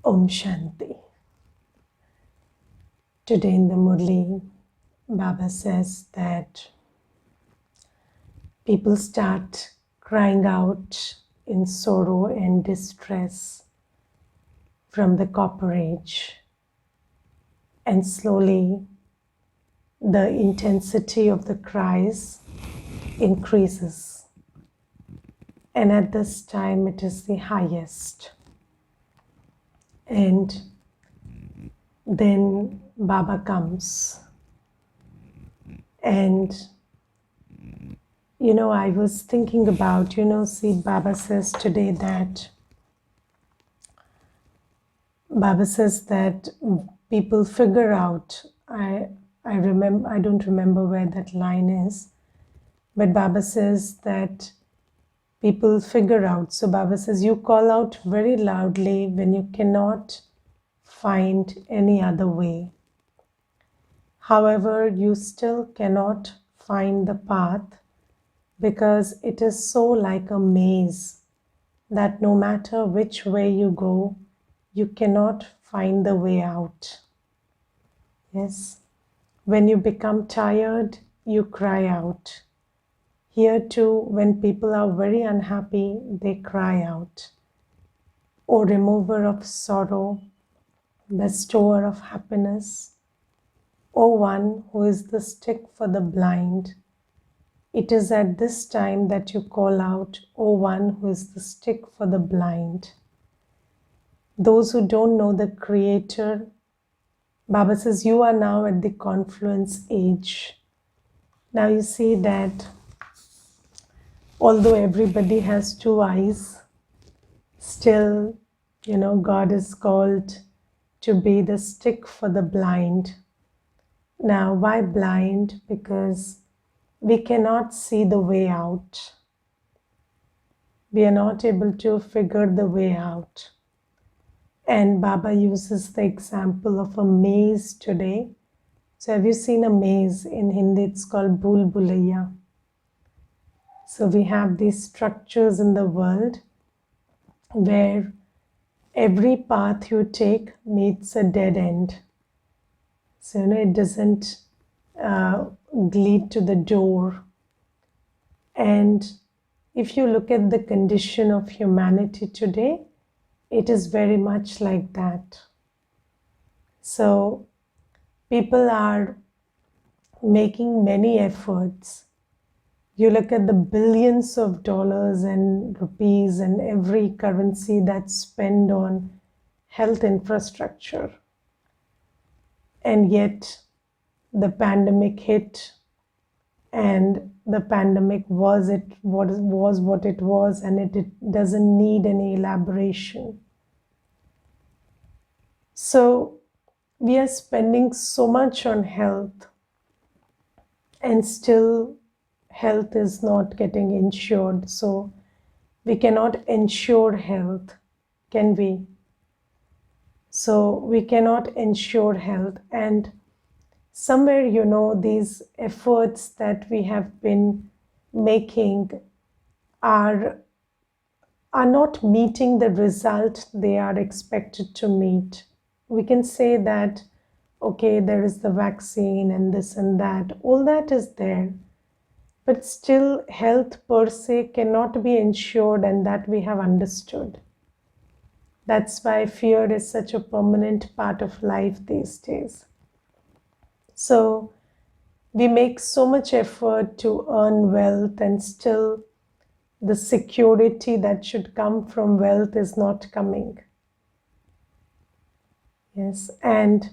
Om Shanti. Today in the Murli, Baba says that people start crying out in sorrow and distress from the copper age, and slowly the intensity of the cries increases, and at this time it is the highest. And then Baba comes, and I was thinking about, see, Baba says today that people figure out, I don't remember where that line is, but Baba says that people figure out. So Baba says, you call out very loudly when you cannot find any other way. However, you still cannot find the path because it is so like a maze that no matter which way you go, you cannot find the way out. Yes. When you become tired, you cry out. Here too, when people are very unhappy, they cry out. O remover of sorrow, bestower of happiness, O one who is the stick for the blind, it is at this time that you call out, O one who is the stick for the blind. Those who don't know the Creator, Baba says, you are now at the confluence age. Now you see that although everybody has two eyes, still, God is called to be the stick for the blind. Now, why blind? Because we cannot see the way out. We are not able to figure the way out. And Baba uses the example of a maze today. So have you seen a maze? In Hindi, it's called Bhul Bhulaiya. So we have these structures in the world where every path you take meets a dead end. So, it doesn't lead to the door. And if you look at the condition of humanity today, it is very much like that. So people are making many efforts. You look at the billions of dollars and rupees and every currency that's spent on health infrastructure. And yet the pandemic hit, and the pandemic was what it was, and it doesn't need any elaboration. So we are spending so much on health, and still health is not getting insured. So we cannot ensure health, can we? So we cannot ensure health. And somewhere, these efforts that we have been making are not meeting the result they are expected to meet. We can say that, okay, there is the vaccine and this and that, all that is there. But still, health per se cannot be ensured, and that we have understood. That's why fear is such a permanent part of life these days. So we make so much effort to earn wealth, and still the security that should come from wealth is not coming. Yes, and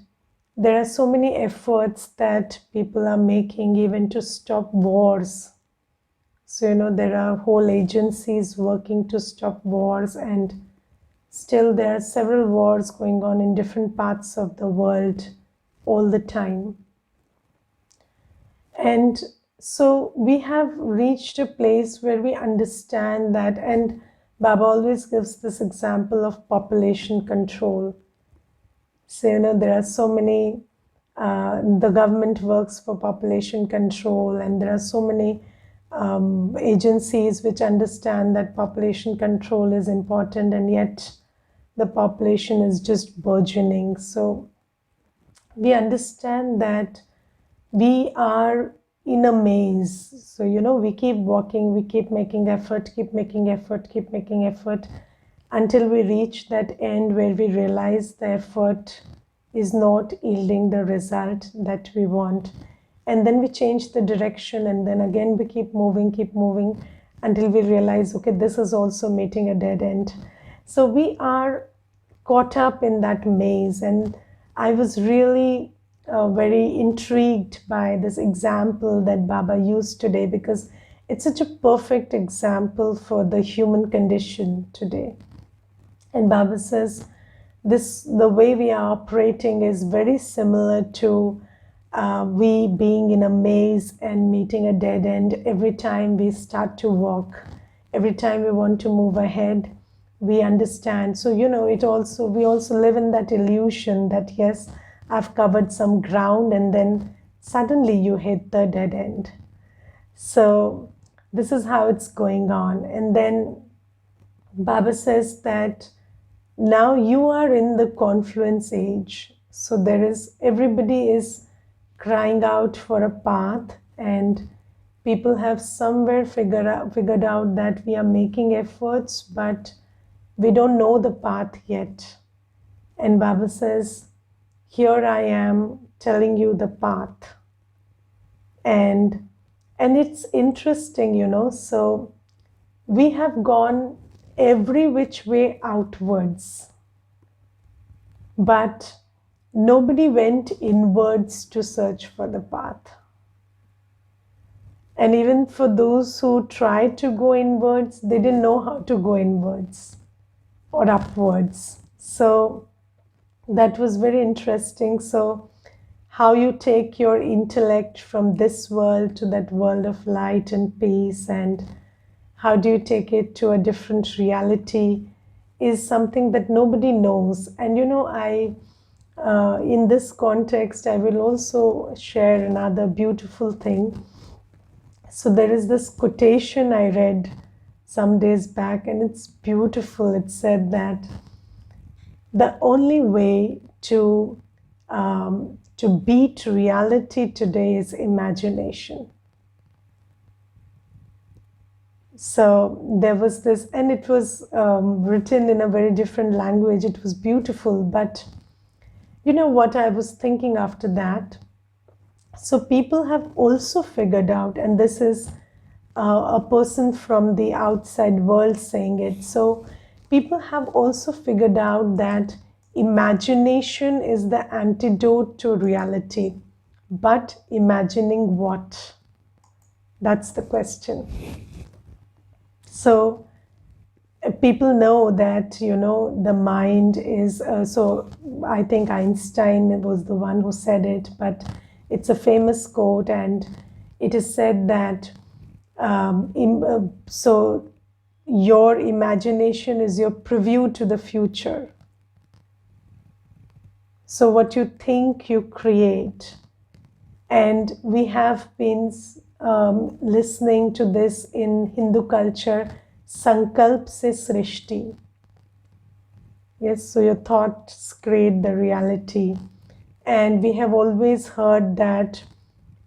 there are so many efforts that people are making even to stop wars. So, there are whole agencies working to stop wars, and still there are several wars going on in different parts of the world all the time. And so we have reached a place where we understand that, and Baba always gives this example of population control. So, there are so many, the government works for population control, and there are so many agencies which understand that population control is important, and yet the population is just burgeoning. So we understand that we are in a maze. So, we keep walking, we keep making effort, keep making effort, keep making effort until we reach that end where we realize the effort is not yielding the result that we want. And then we change the direction, and then again we keep moving until we realize, okay, this is also meeting a dead end. So we are caught up in that maze. And I was really very intrigued by this example that Baba used today, because it's such a perfect example for the human condition today. And Baba says the way we are operating is very similar to we being in a maze and meeting a dead end. Every time we start to walk, every time we want to move ahead, we understand. So, we also live in that illusion that, yes, I've covered some ground, and then suddenly you hit the dead end. So this is how it's going on. And then Baba says that now you are in the confluence age. So everybody is crying out for a path, and people have somewhere figured out that we are making efforts, but we don't know the path yet. And Baba says, here I am telling you the path. And it's interesting, so we have gone every which way outwards, but nobody went inwards to search for the path. And even for those who tried to go inwards, they didn't know how to go inwards or upwards. So that was very interesting. So how you take your intellect from this world to that world of light and peace, and how do you take it to a different reality, is something that nobody knows. And in this context, I will also share another beautiful thing. So there is this quotation I read some days back, and it's beautiful. It said that the only way to beat reality today is imagination. So there was this, and it was written in a very different language. It was beautiful. But what I was thinking after that? So people have also figured out, and this is a person from the outside world saying it. So people have also figured out that imagination is the antidote to reality. But imagining what? That's the question. So people know that, the mind is, so I think Einstein was the one who said it, but it's a famous quote, and it is said that, so your imagination is your preview to the future. So what you think, you create. And we have been listening to this in Hindu culture, Sankalp se Srishti. Yes, so your thoughts create the reality. And we have always heard that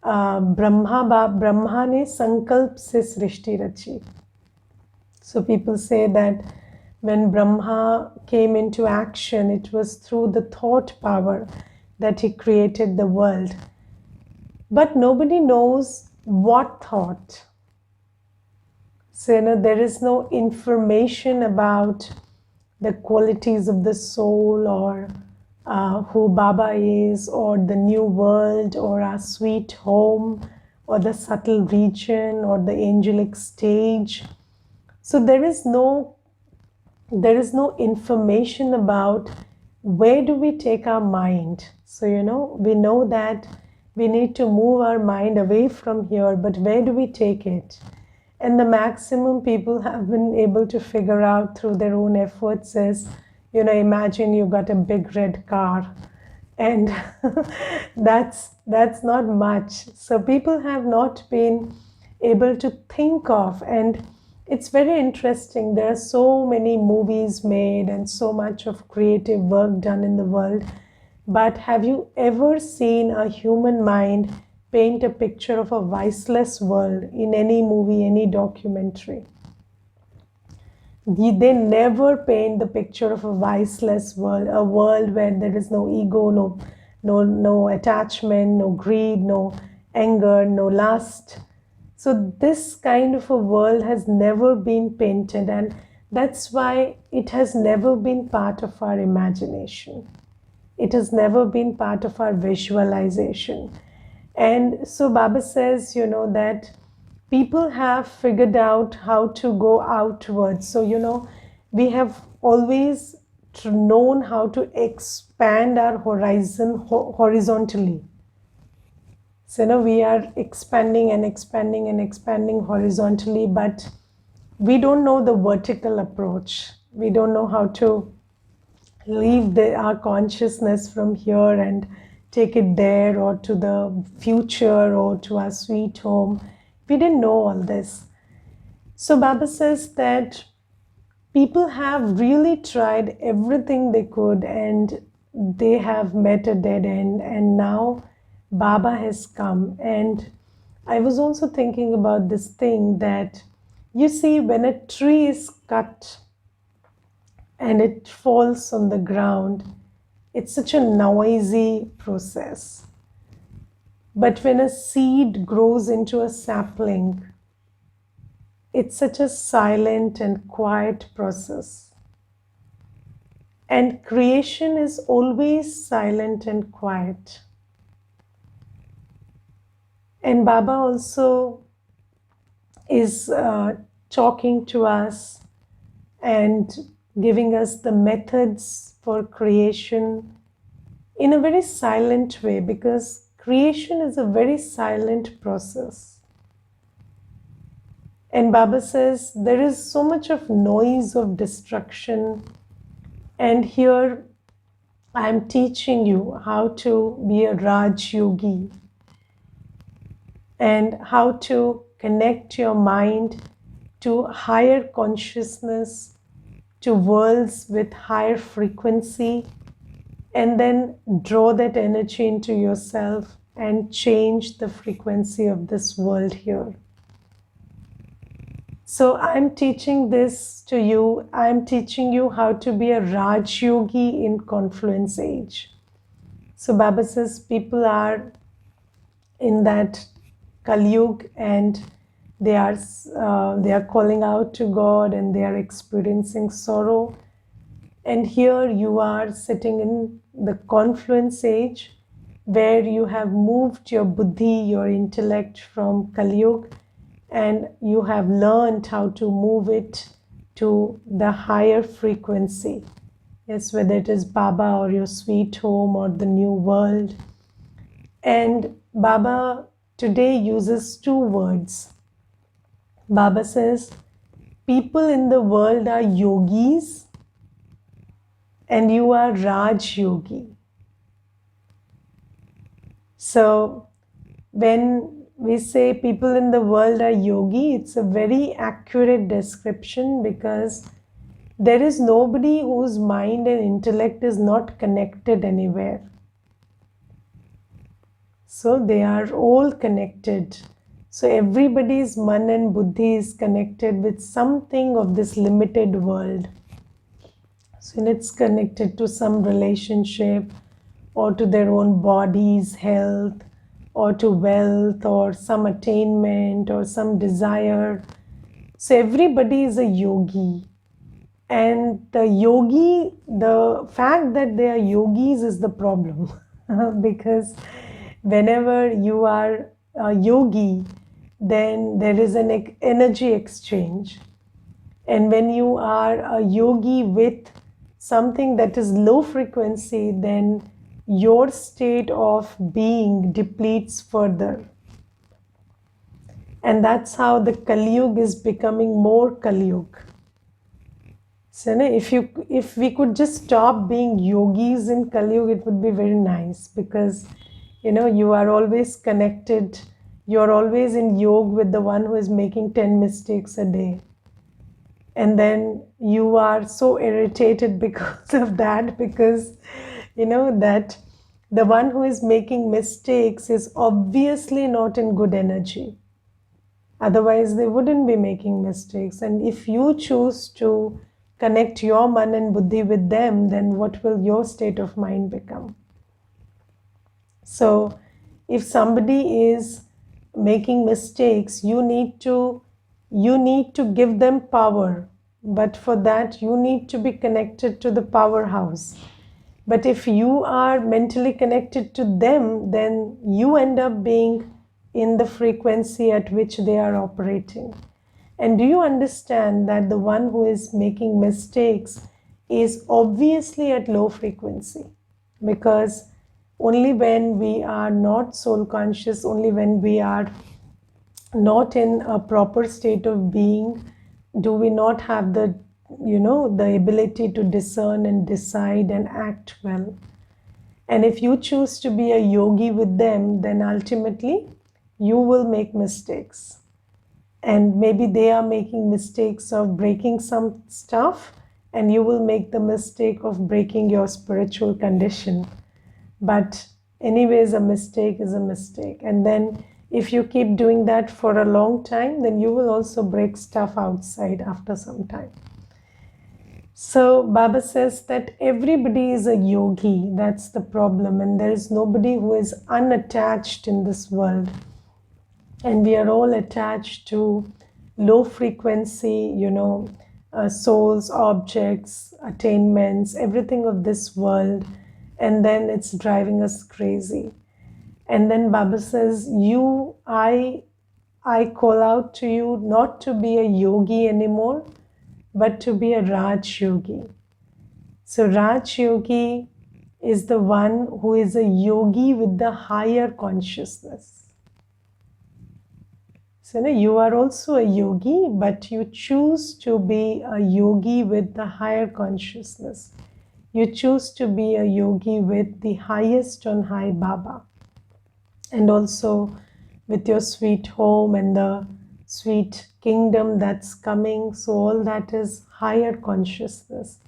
Brahma ne Sankalp se Srishti rachi. So people say that when Brahma came into action, it was through the thought power that he created the world. But nobody knows what thought. So there is no information about the qualities of the soul, or who Baba is, or the new world, or our sweet home, or the subtle region, or the angelic stage. So there is no information about where do we take our mind. So we know that we need to move our mind away from here, but where do we take it? And the maximum people have been able to figure out through their own efforts is, imagine you got a big red car, and that's not much. So people have not been able to think of, and It's very interesting. There are so many movies made and so much of creative work done in the world. But have you ever seen a human mind paint a picture of a voiceless world in any movie, any documentary? They never paint the picture of a viceless world, a world where there is no ego, no attachment, no greed, no anger, no lust. So this kind of a world has never been painted, and that's why it has never been part of our imagination. It has never been part of our visualization. And so Baba says, that people have figured out how to go outwards. So, we have always known how to expand our horizon horizontally. So, we are expanding and expanding and expanding horizontally, but we don't know the vertical approach. We don't know how to leave our consciousness from here and take it there or to the future or to our sweet home. We didn't know all this. So Baba says that people have really tried everything they could and they have met a dead end, and now Baba has come. And I was also thinking about this thing that, you see, when a tree is cut and it falls on the ground, it's such a noisy process. But when a seed grows into a sapling, it's such a silent and quiet process. And creation is always silent and quiet. And Baba also is talking to us and giving us the methods for creation in a very silent way, because creation is a very silent process. And Baba says there is so much of noise of destruction, and here I am teaching you how to be a Raj Yogi and how to connect your mind to higher consciousness, to worlds with higher frequency, and then draw that energy into yourself and change the frequency of this world here. So I'm teaching this to you. I'm teaching you how to be a Raj Yogi in Confluence Age. So Baba says people are in that Kalyug and they are calling out to God and they are experiencing sorrow. And here you are sitting in the Confluence Age, where you have moved your buddhi, your intellect from Kalyug, and you have learned how to move it to the higher frequency. Yes, whether it is Baba or your sweet home or the new world. And Baba today uses two words. Baba says, people in the world are yogis and you are Raj Yogi. So when we say people in the world are yogi, it's a very accurate description, because there is nobody whose mind and intellect is not connected anywhere. So they are all connected. So everybody's man and buddhi is connected with something of this limited world. So it's connected to some relationship or to their own body's health or to wealth or some attainment or some desire. So everybody is a yogi. And the yogi, the fact that they are yogis is the problem. Because whenever you are a yogi, then there is an energy exchange. And when you are a yogi with something that is low frequency, then your state of being depletes further. And that's how the Kalyug is becoming more Kalyug. So if we could just stop being yogis in Kalyug, it would be very nice, because you are always connected. You're always in yoga with the one who is making 10 mistakes a day. And then you are so irritated because of that, because you know that the one who is making mistakes is obviously not in good energy. Otherwise, they wouldn't be making mistakes. And if you choose to connect your man and buddhi with them, then what will your state of mind become? So, if somebody is making mistakes, you need to give them power. But for that, you need to be connected to the powerhouse. But if you are mentally connected to them, then you end up being in the frequency at which they are operating. And do you understand that the one who is making mistakes is obviously at low frequency? Because only when we are not soul conscious, only when we are not in a proper state of being, do we not have the ability to discern and decide and act well. And if you choose to be a yogi with them, then ultimately you will make mistakes. And maybe they are making mistakes of breaking some stuff, and you will make the mistake of breaking your spiritual condition. But anyways, a mistake is a mistake. And then if you keep doing that for a long time, then you will also break stuff outside after some time. So Baba says that everybody is a yogi. That's the problem. And there is nobody who is unattached in this world. And we are all attached to low frequency, souls, objects, attainments, everything of this world. And then it's driving us crazy. And then Baba says, I call out to you not to be a yogi anymore, but to be a Raj Yogi. So Raj Yogi is the one who is a yogi with the higher consciousness. So you are also a yogi, but you choose to be a yogi with the higher consciousness. You choose to be a yogi with the highest on high Baba. And also with your sweet home and the sweet kingdom that's coming. So all that is higher consciousness.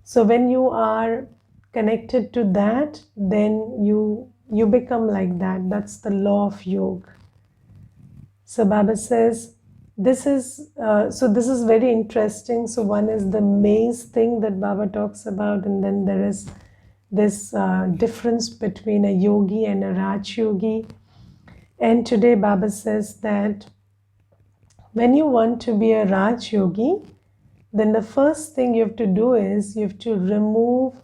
So when you are connected to that, then you become like that. That's the law of yoga. So Baba says, this is very interesting. So one is the maze thing that Baba talks about, and then there is this difference between a yogi and a Raj Yogi. And today Baba says that when you want to be a Raj Yogi, then the first thing you have to do is you have to remove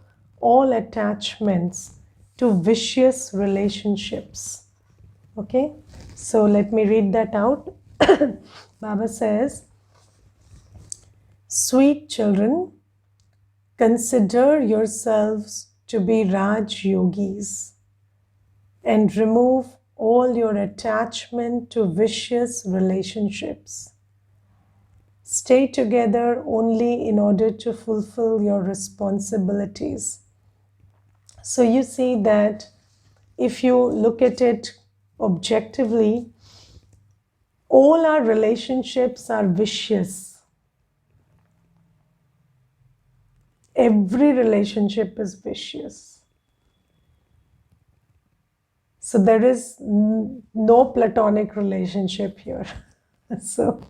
all attachments to vicious relationships. Okay? So let me read that out. Baba says, sweet children, consider yourselves to be Raj Yogis and remove all your attachment to vicious relationships. Stay together only in order to fulfill your responsibilities. So you see that if you look at it objectively, all our relationships are vicious. Every relationship is vicious. So there is no platonic relationship here. So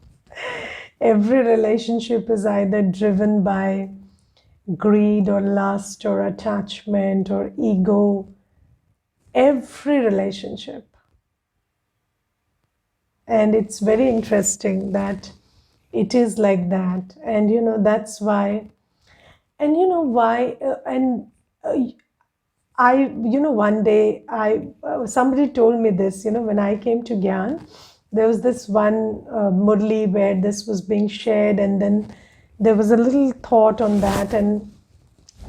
every relationship is either driven by greed or lust or attachment or ego. Every relationship. And it's very interesting that it is like that. And that's why. And why. One day somebody told me this, when I came to Gyan, there was this one Murli where this was being shared, and then there was a little thought on that, and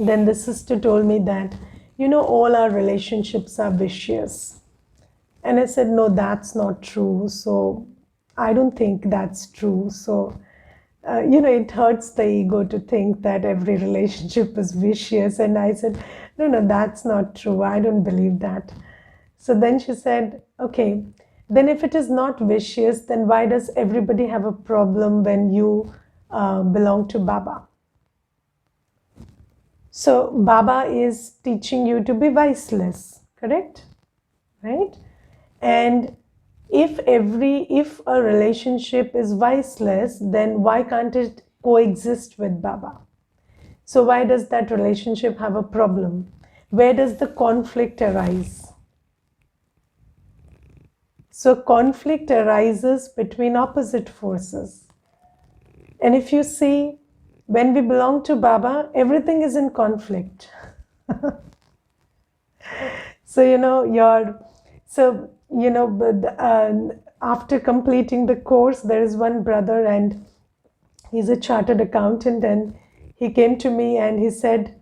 then the sister told me that, all our relationships are vicious. And I said, no, that's not true. So I don't think that's true. So, it hurts the ego to think that every relationship is vicious. And I said, no, that's not true. I don't believe that. So then she said, okay, then if it is not vicious, then why does everybody have a problem when you belong to Baba. So Baba is teaching you to be viceless, correct? Right? And if a relationship is viceless, then why can't it coexist with Baba? So why does that relationship have a problem? Where does the conflict arise? So conflict arises between opposite forces. And if you see, when we belong to Baba, everything is in conflict. So, after completing the course, there is one brother and he's a chartered accountant, and he came to me and he said,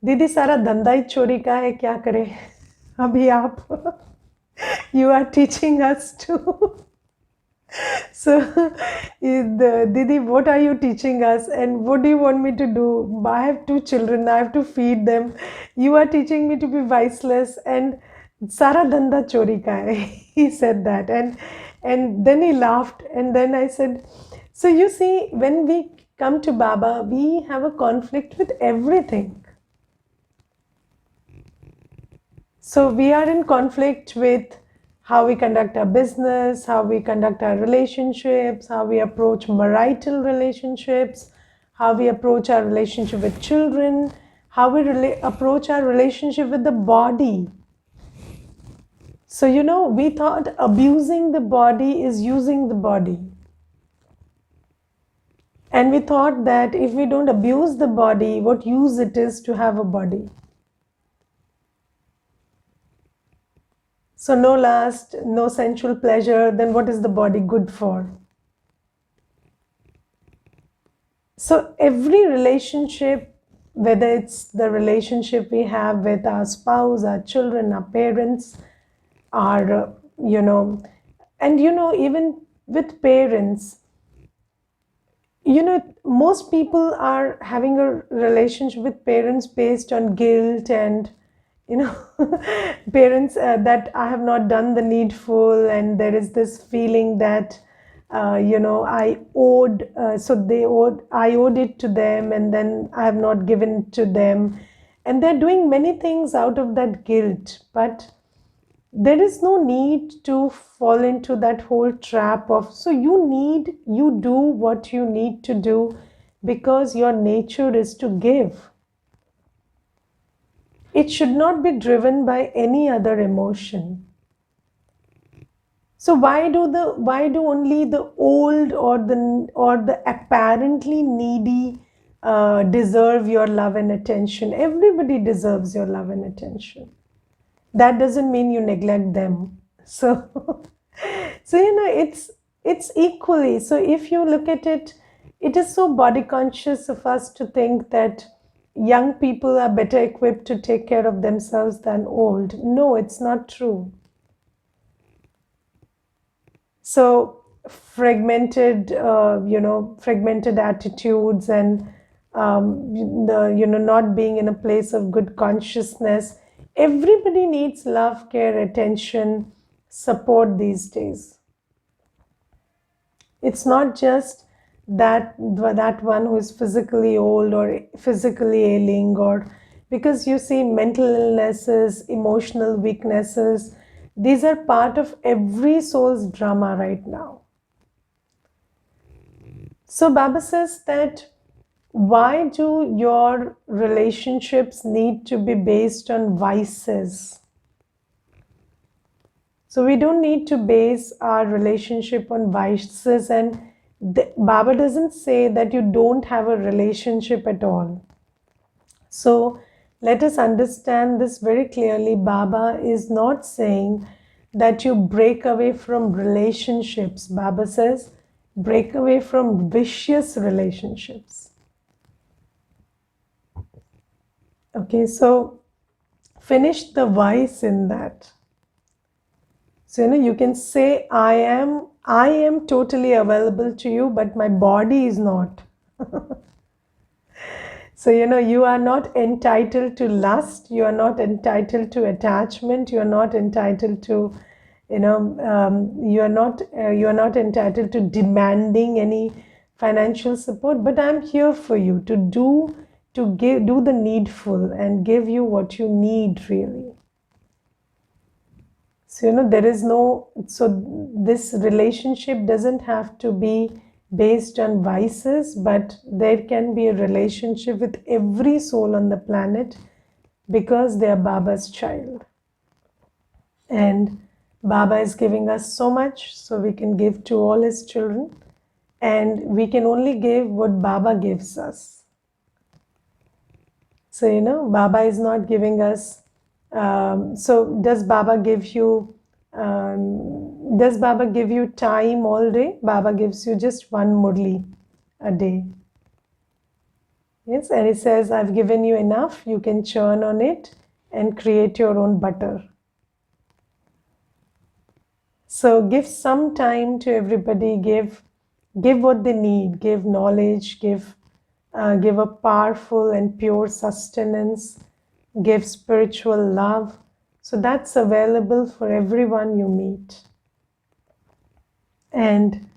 दीदी सारा धंधा ही चोरी का है, क्या करें अभी आप you are teaching us to so Didi, what are you teaching us and what do you want me to do? I have two children, I have to feed them. You are teaching me to be viceless and Sara dhanda chori ka hai. He said that, and then he laughed, and then I said, so you see, when we come to Baba, we have a conflict with everything. So we are in conflict with how we conduct our business, how we conduct our relationships, how we approach marital relationships, how we approach our relationship with children, how we approach our relationship with the body. So, we thought abusing the body is using the body. And we thought that if we don't abuse the body, what use it is to have a body. So no lust, no sensual pleasure, then what is the body good for? So every relationship, whether it's the relationship we have with our spouse, our children, our parents, our, and even with parents, most people are having a relationship with parents based on guilt and parents that I have not done the needful, and there is this feeling that I owed, I owed it to them, and then I have not given it to them, and they're doing many things out of that guilt. But there is no need to fall into that whole trap of, so you do what you need to do because your nature is to give. It should not be driven by any other emotion. So why do only the old or the apparently needy deserve your love and attention? Everybody deserves your love and attention. That doesn't mean you neglect them. So it's equally. So if you look at it, it is so body conscious of us to think that young people are better equipped to take care of themselves than old. No, it's not true. So fragmented attitudes and not being in a place of good consciousness. Everybody needs love, care, attention, support these days. It's not just that one who is physically old or physically ailing, or because you see mental illnesses, emotional weaknesses, these are part of every soul's drama right now. So Baba says that why do your relationships need to be based on vices? So we don't need to base our relationship on vices, and Baba doesn't say that you don't have a relationship at all. So let us understand this very clearly. Baba is not saying that you break away from relationships. Baba says break away from vicious relationships. Okay, so finish the vice in that. So you can say I am totally available to you, but my body is not. So you are not entitled to lust, you are not entitled to attachment, you are not entitled to you are not entitled to demanding any financial support, but I'm here for you to do the needful and give you what you need really. So, this relationship doesn't have to be based on vices, but there can be a relationship with every soul on the planet because they are Baba's child. And Baba is giving us so much, so we can give to all his children. And we can only give what Baba gives us. So, Baba is not giving us. So does Baba give you time all day? Baba gives you just one Murli a day. Yes, and he says, I've given you enough, you can churn on it and create your own butter. So give some time to everybody, give what they need, give knowledge, give a powerful and pure sustenance, give spiritual love. So that's available for everyone you meet. And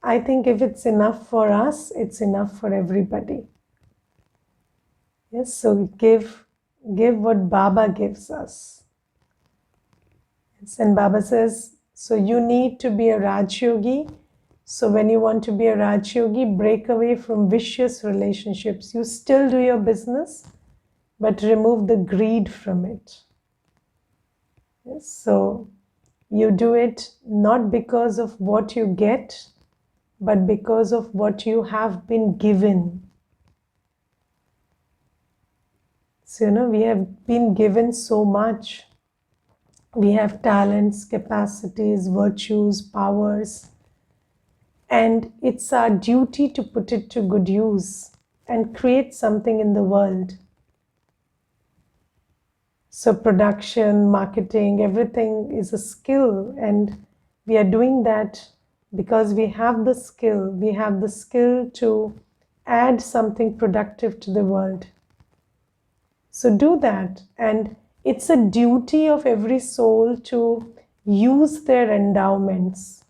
I think if it's enough for us, it's enough for everybody. Yes, so give what Baba gives us. Yes, and Baba says, so you need to be a Raj Yogi. So when you want to be a Raj Yogi, break away from vicious relationships. You still do your business, but remove the greed from it. Yes, so you do it not because of what you get, but because of what you have been given. So, we have been given so much. We have talents, capacities, virtues, powers. And it's our duty to put it to good use and create something in the world. So production, marketing, everything is a skill, and we are doing that because we have the skill. We have the skill to add something productive to the world. So do that, and it's a duty of every soul to use their endowments.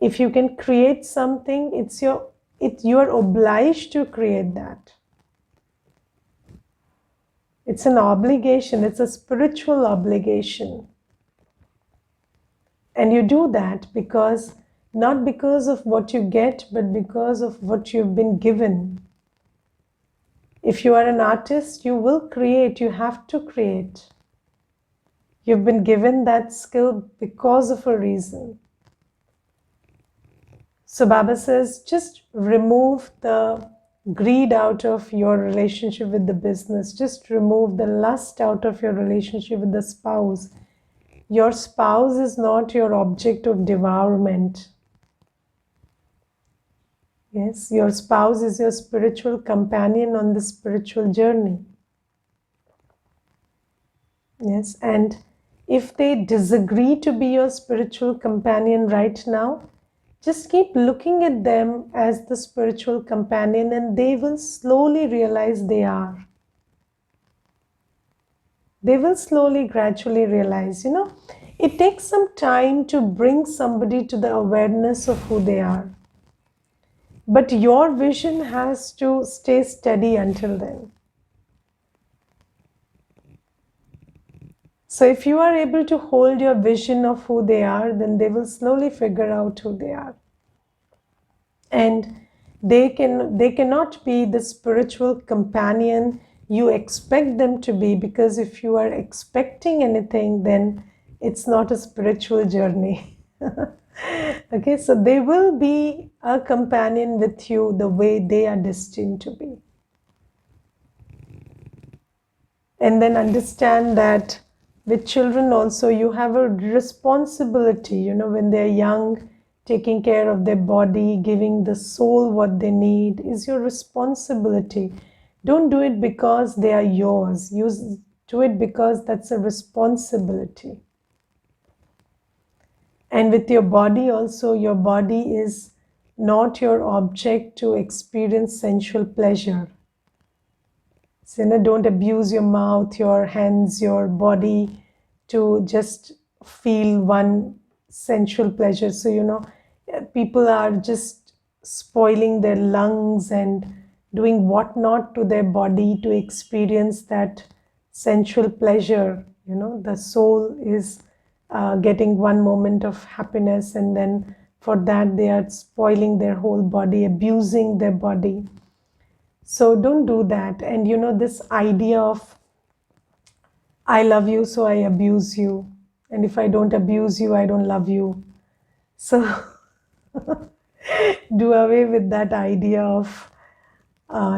If you can create something, you are obliged to create that. It's an obligation, it's a spiritual obligation. And you do that not because of what you get, but because of what you've been given. If you are an artist, you will create, you have to create. You've been given that skill because of a reason. So Baba says, just remove the greed out of your relationship with the business. Just remove the lust out of your relationship with the spouse. Your spouse is not your object of devourment. Yes, your spouse is your spiritual companion on the spiritual journey. Yes, and if they disagree to be your spiritual companion right now, just keep looking at them as the spiritual companion, and they will slowly realize they are. They will slowly, gradually realize, it takes some time to bring somebody to the awareness of who they are. But your vision has to stay steady until then. So if you are able to hold your vision of who they are, then they will slowly figure out who they are. And they cannot be the spiritual companion you expect them to be, because if you are expecting anything, then it's not a spiritual journey. Okay, so they will be a companion with you the way they are destined to be. And then understand that with children also, you have a responsibility, when they're young, taking care of their body, giving the soul what they need is your responsibility. Don't do it because they are yours. Do it because that's a responsibility. And with your body also, your body is not your object to experience sensual pleasure. So, don't abuse your mouth, your hands, your body to just feel one sensual pleasure. So, people are just spoiling their lungs and doing whatnot to their body to experience that sensual pleasure. The soul is getting one moment of happiness, and then for that they are spoiling their whole body, abusing their body. So don't do that. And this idea of I love you, so I abuse you. And if I don't abuse you, I don't love you. So do away with that idea of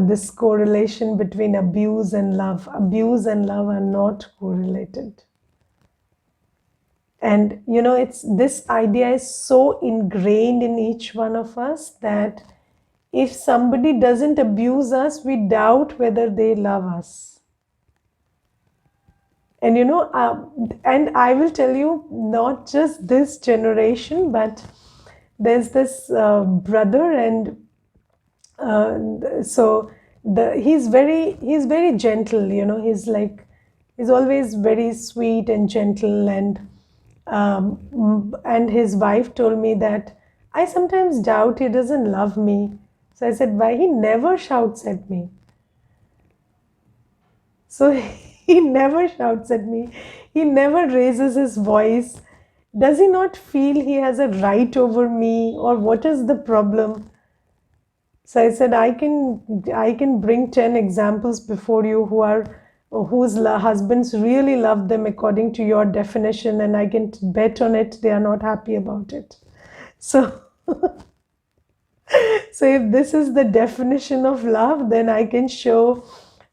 this correlation between abuse and love. Abuse and love are not correlated. And it's this idea is so ingrained in each one of us that if somebody doesn't abuse us, we doubt whether they love us. And and I will tell you, not just this generation, but there's this brother, and so he's very gentle. He's always very sweet and gentle, and his wife told me that I sometimes doubt he doesn't love me. So I said, why? He never shouts at me. So he never shouts at me. He never raises his voice. Does he not feel he has a right over me, or what is the problem? So I said, I can bring 10 examples before you whose husbands really love them according to your definition, and I can bet on it they are not happy about it. So so if this is the definition of love, then I can show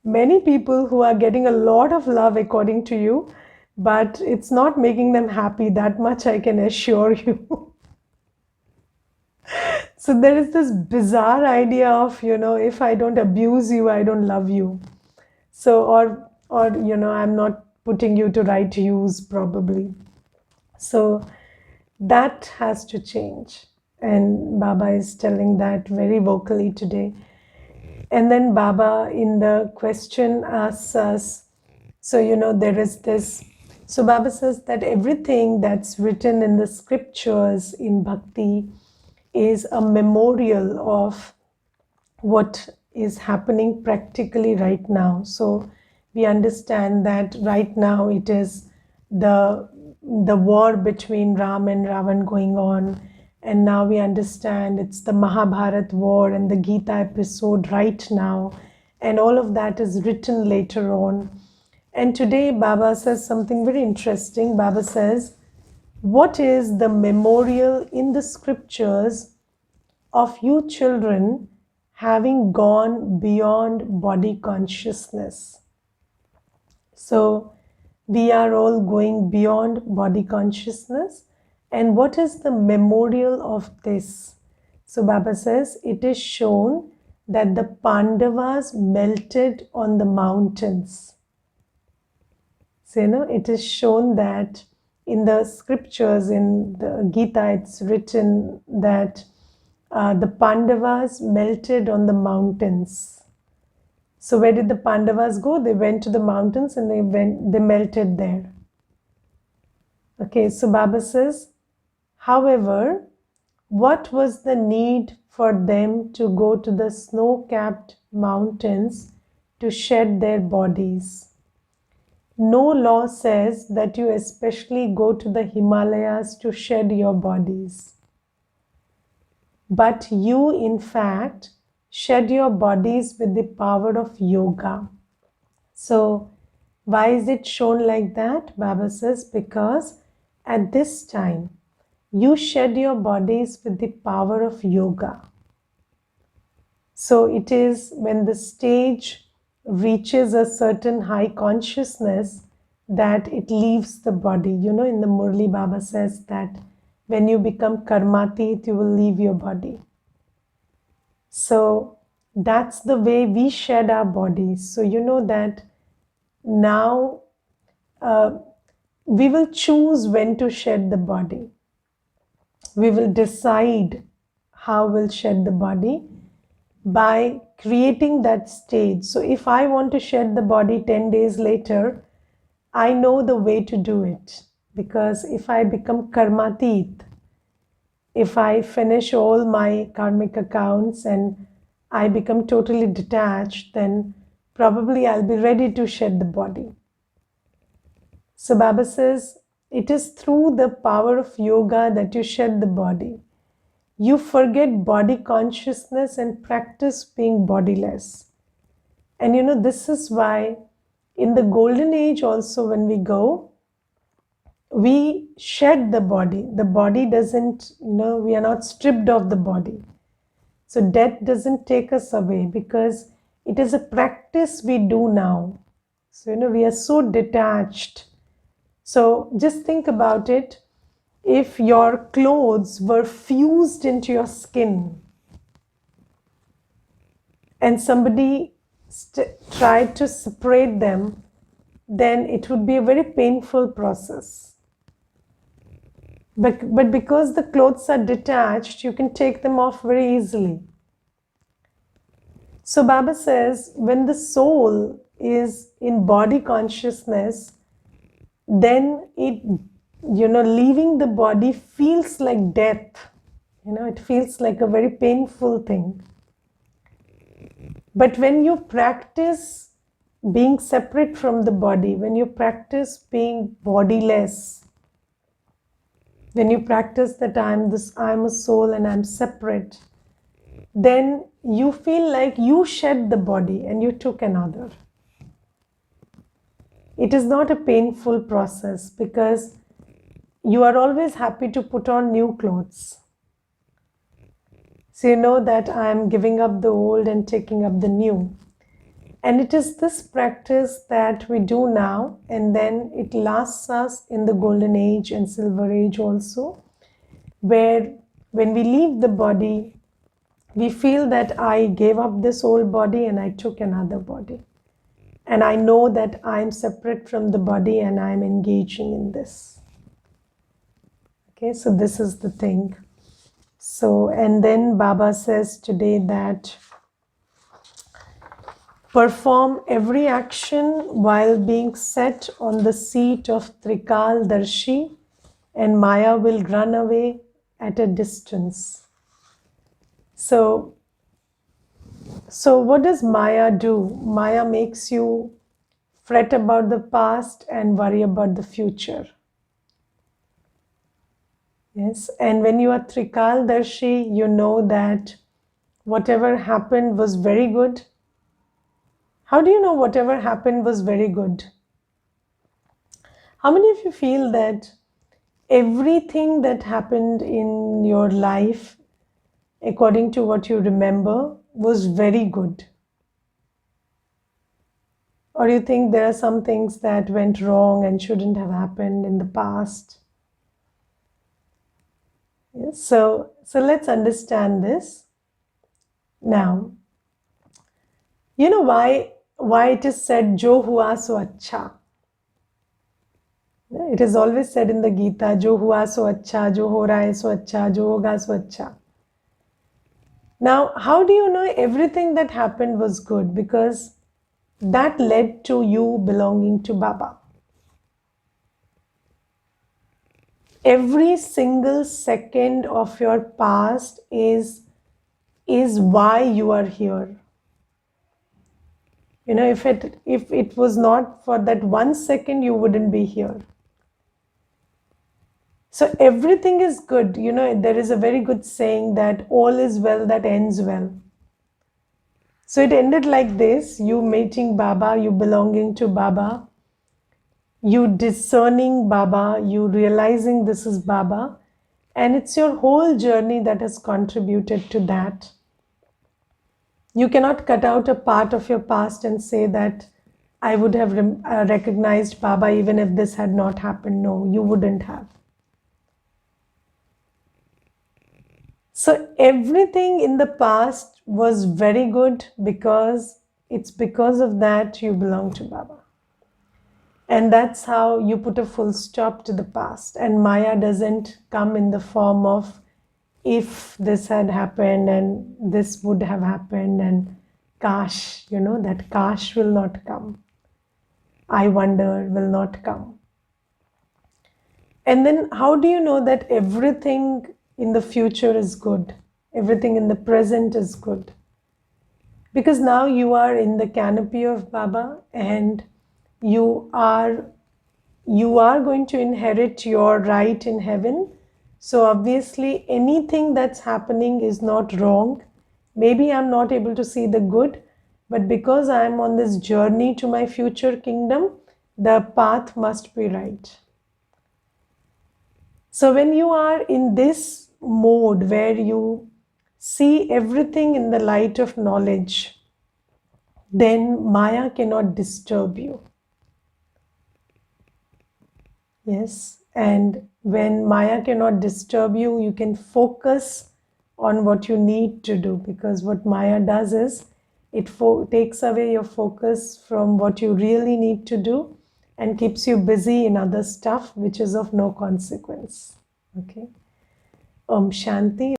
many people who are getting a lot of love according to you, but it's not making them happy. That much I can assure you. So there is this bizarre idea of, if I don't abuse you, I don't love you. So, or I'm not putting you to right use, probably. So that has to change. And Baba is telling that very vocally today. And then Baba in the question asks us, so there is this, so Baba says that everything that's written in the scriptures in bhakti is a memorial of what is happening practically right now. So we understand that right now it is the war between Ram and Ravan going on, and now we understand it's the Mahabharat war and the Gita episode right now, and all of that is written later on. And today Baba says something very interesting. Baba says, what is the memorial in the scriptures of you children having gone beyond body consciousness? So we are all going beyond body consciousness. And what is the memorial of this? So Baba says, it is shown that the Pandavas melted on the mountains. So, it is shown that in the scriptures, in the Gita, it's written that the Pandavas melted on the mountains. So where did the Pandavas go? They went to the mountains and they melted there. Okay, so Baba says, however, what was the need for them to go to the snow-capped mountains to shed their bodies? No law says that you especially go to the Himalayas to shed your bodies. But you, in fact, shed your bodies with the power of yoga. So, why is it shown like that? Baba says, because at this time, you shed your bodies with the power of yoga. So, it is when the stage reaches a certain high consciousness that it leaves the body. In the Murli, Baba says that when you become karmatit, you will leave your body. So that's the way we shed our bodies. So that now we will choose when to shed the body. We will decide how we'll shed the body by creating that stage. So if I want to shed the body 10 days later, I know the way to do it. Because if I become karmatit, if I finish all my karmic accounts and I become totally detached, then probably I'll be ready to shed the body. So Baba says, it is through the power of yoga that you shed the body. You forget body consciousness and practice being bodiless. And this is why in the golden age also, when we go, we shed the body. The body doesn't, we are not stripped of the body. So death doesn't take us away because it is a practice we do now. So, we are so detached. So just think about it. If your clothes were fused into your skin and somebody tried to separate them, then it would be a very painful process. But because the clothes are detached, you can take them off very easily. So Baba says, when the soul is in body consciousness, then it, leaving the body feels like death. It feels like a very painful thing. But when you practice being separate from the body, when you practice being bodiless, when you practice that I'm a soul and I'm separate, then you feel like you shed the body and you took another. It is not a painful process because you are always happy to put on new clothes. So you know that I am giving up the old and taking up the new. And it is this practice that we do now, and then it lasts us in the golden age and silver age also, where when we leave the body, we feel that I gave up this old body and I took another body. And I know that I'm separate from the body and I'm engaging in this. Okay, so this is the thing. So, and then Baba says today that perform every action while being set on the seat of Trikal Darshi, and Maya will run away at a distance. So what does Maya do? Maya makes you fret about the past and worry about the future. Yes, and when you are Trikal Darshi, you know that whatever happened was very good. How do you know whatever happened was very good? How many of you feel that everything that happened in your life, according to what you remember, was very good? Or you think there are some things that went wrong and shouldn't have happened in the past? Yes, so let's understand this. Now, you know why it is said, Jo hua so acha? It is always said in the Gita, Jo hua so acha, jo ho raha hai so acha, jo hoga so acha. Now, how do you know everything that happened was good? Because that led to you belonging to Baba. Every single second of your past is why you are here. If it was not for that 1 second, you wouldn't be here. So everything is good. There is a very good saying that all is well that ends well. So it ended like this: you meeting Baba, you belonging to Baba, you discerning Baba, you realizing this is Baba, and it's your whole journey that has contributed to that. You cannot cut out a part of your past and say that I would have recognized Baba even if this had not happened. No, you wouldn't have. So everything in the past was very good because it's because of that you belong to Baba. And that's how you put a full stop to the past. And Maya doesn't come in the form of if this had happened and this would have happened and Kash, that Kash will not come. I wonder will not come. And then how do you know that everything in the future is good. Everything in the present is good. Because now you are in the canopy of Baba, and you are going to inherit your right in heaven. So obviously anything that's happening is not wrong. Maybe I'm not able to see the good, but because I'm on this journey to my future kingdom, the path must be right. So when you are in this mode where you see everything in the light of knowledge, then Maya cannot disturb you. Yes, and when Maya cannot disturb you, you can focus on what you need to do, because what Maya does is it takes away your focus from what you really need to do and keeps you busy in other stuff which is of no consequence. Okay. Om Shanti.